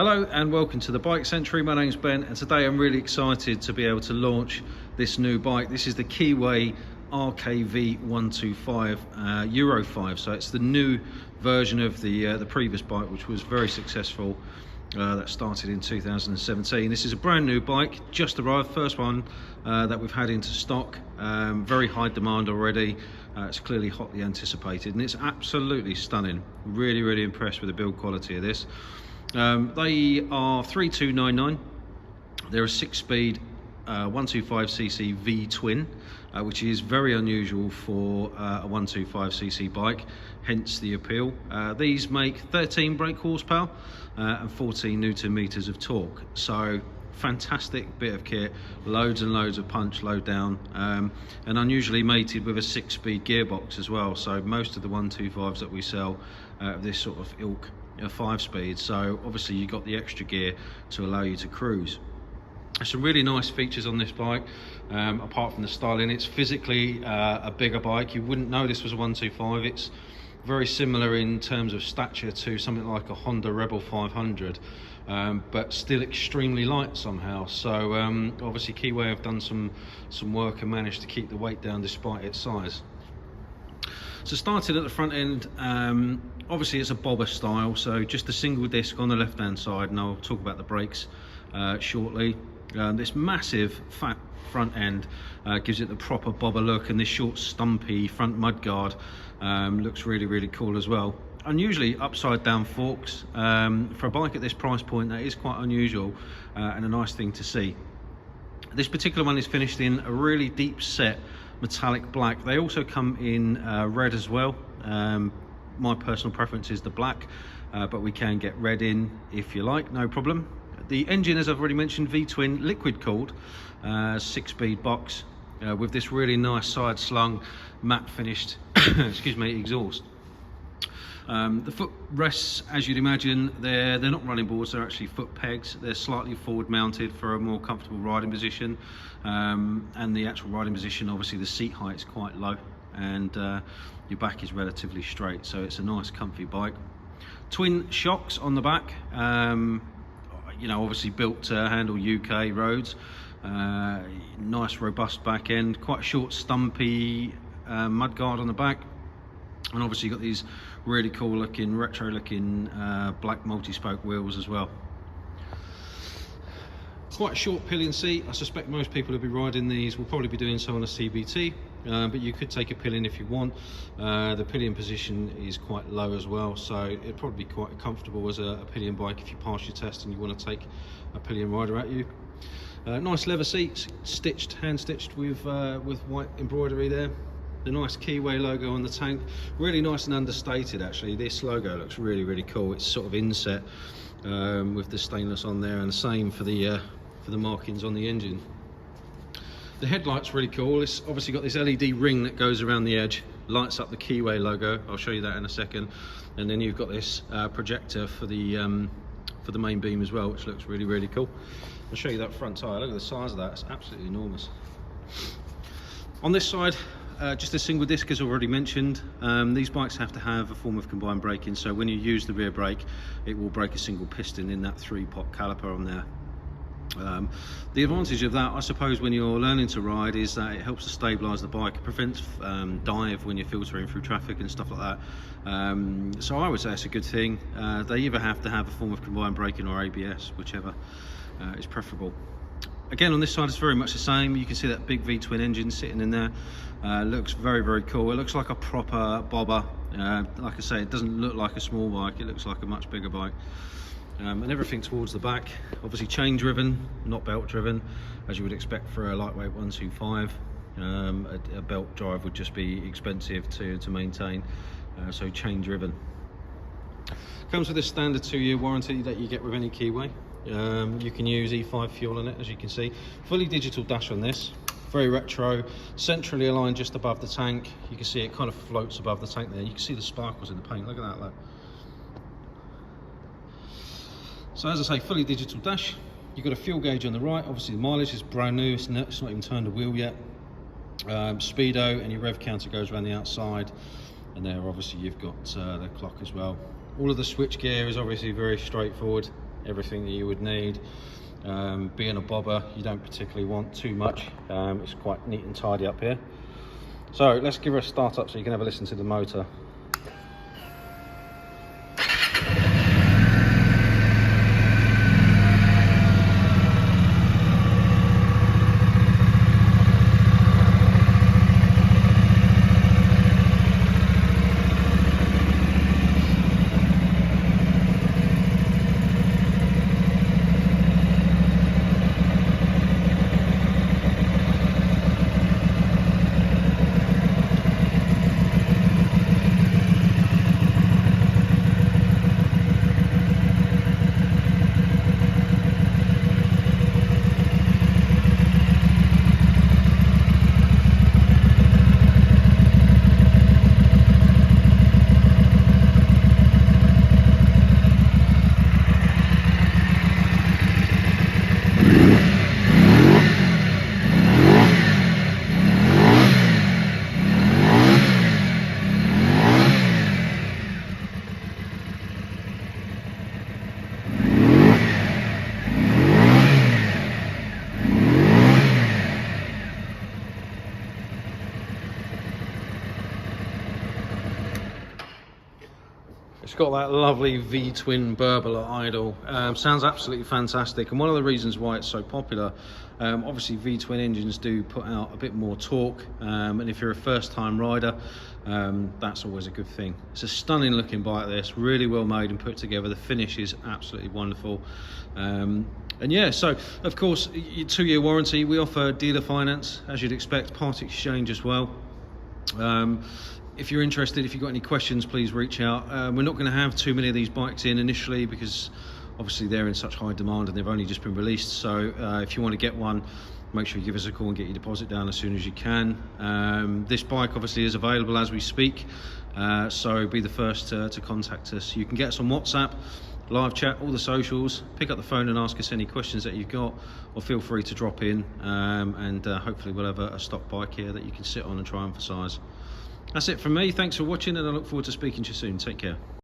Hello and welcome to the Bike Century. My name's Ben and today I'm really excited to be able to launch this new bike. This is the Keeway RK V125 Euro 5, so it's the new version of the previous bike, which was very successful. That started in 2017. This is a brand new bike, just arrived, first one that we've had into stock. Very high demand already. It's clearly hotly anticipated and it's absolutely stunning. Really impressed with the build quality of this. They are 3299. They're a 6-speed 125cc V-twin, which is very unusual for a 125cc bike, hence the appeal. These make 13 brake horsepower and 14 newton meters of torque, so fantastic bit of kit, loads and loads of punch, load down, and unusually mated with a 6-speed gearbox as well. So most of the 125s that we sell of this sort of ilk are 5-speed, so obviously you got the extra gear to allow you to cruise. There's some really nice features on this bike, apart from the styling. It's physically a bigger bike. You wouldn't know this was a 125. It's very similar in terms of stature to something like a Honda Rebel 500, but still extremely light somehow. So obviously Keeway have done some work and managed to keep the weight down despite its size. So starting at the front end, obviously it's a bobber style, so just a single disc on the left hand side, and I'll talk about the brakes shortly. This massive fat front end gives it the proper bobber look, and this short stumpy front mudguard looks really cool as well. Unusually upside down forks. For a bike at this price point, that is quite unusual and a nice thing to see. This particular one is finished in a really deep set metallic black. They also come in red as well. My personal preference is the black, but we can get red in if you like, no problem. The engine, as I've already mentioned, V-twin, liquid cooled, 6-speed box with this really nice side slung matte finished excuse me, exhaust. The foot rests, as you'd imagine, they're not running boards, they're actually foot pegs. They're slightly forward mounted for a more comfortable riding position, and the actual riding position, obviously the seat height is quite low and your back is relatively straight, so it's a nice comfy bike. Twin shocks on the back, you know, obviously built to handle UK roads. Nice robust back end, quite a short stumpy mudguard on the back, and obviously you've got these really cool looking, retro looking black multi-spoke wheels as well. Quite a short pillion seat. I suspect most people who'll be riding these will probably be doing so on a CBT, but you could take a pillion if you want. The pillion position is quite low as well, so it'd probably be quite comfortable as a pillion bike if you pass your test and you want to take a pillion rider at you. Nice leather seats, stitched, hand stitched with white embroidery there. The nice Keeway logo on the tank, really nice and understated actually. This logo looks really cool. It's sort of inset with the stainless on there, and the same for the markings on the engine. The headlight's really cool. It's obviously got this LED ring that goes around the edge, lights up the Keeway logo. I'll show you that in a second. And then you've got this projector for the main beam as well, which looks really cool. I'll show you that front tyre. Look at the size of that, it's absolutely enormous. On this side, just a single disc, as already mentioned. These bikes have to have a form of combined braking, so when you use the rear brake, it will brake a single piston in that 3-pot caliper on there. The advantage of that, I suppose, when you're learning to ride, is that it helps to stabilise the bike. It prevents dive when you're filtering through traffic and stuff like that. So I would say it's a good thing. They either have to have a form of combined braking or ABS, whichever is preferable. Again, on this side it's very much the same. You can see that big V-twin engine sitting in there. Looks very cool. It looks like a proper bobber. Like I say, it doesn't look like a small bike, it looks like a much bigger bike. And everything towards the back, obviously chain driven, not belt driven, as you would expect for a lightweight 125. A belt drive would just be expensive to maintain, so chain driven. Comes with a standard 2-year warranty that you get with any Keeway. You can use E5 fuel on it, as you can see. Fully digital dash on this, very retro, centrally aligned just above the tank. You can see it kind of floats above the tank there. You can see the sparkles in the paint, look at that, look. So as I say, fully digital dash. You've got a fuel gauge on the right. Obviously the mileage is brand new, it's not even turned a wheel yet. Speedo, and your rev counter goes around the outside. And there obviously you've got the clock as well. All of the switch gear is obviously very straightforward. everything that you would need. Being a bobber, you don't particularly want too much. It's quite neat and tidy up here. So let's give her a start up so you can have a listen to the motor. It's got that lovely V-twin burble at idle. Sounds absolutely fantastic, and one of the reasons why it's so popular, obviously V-twin engines do put out a bit more torque, and if you're a first-time rider, that's always a good thing. It's a stunning looking bike, this, really well made and put together. The finish is absolutely wonderful. And yeah, so of course, 2-year warranty. We offer dealer finance, as you'd expect, part exchange as well. If you're interested, if you've got any questions, please reach out. We're not going to have too many of these bikes in initially because obviously they're in such high demand and they've only just been released. So if you want to get one, make sure you give us a call and get your deposit down as soon as you can. This bike obviously is available as we speak, so be the first to contact us. You can get us on WhatsApp, live chat, all the socials. Pick up the phone and ask us any questions that you've got, or feel free to drop in, and hopefully we'll have a stock bike here that you can sit on and try and emphasise. That's it from me. Thanks for watching, and I look forward to speaking to you soon. Take care.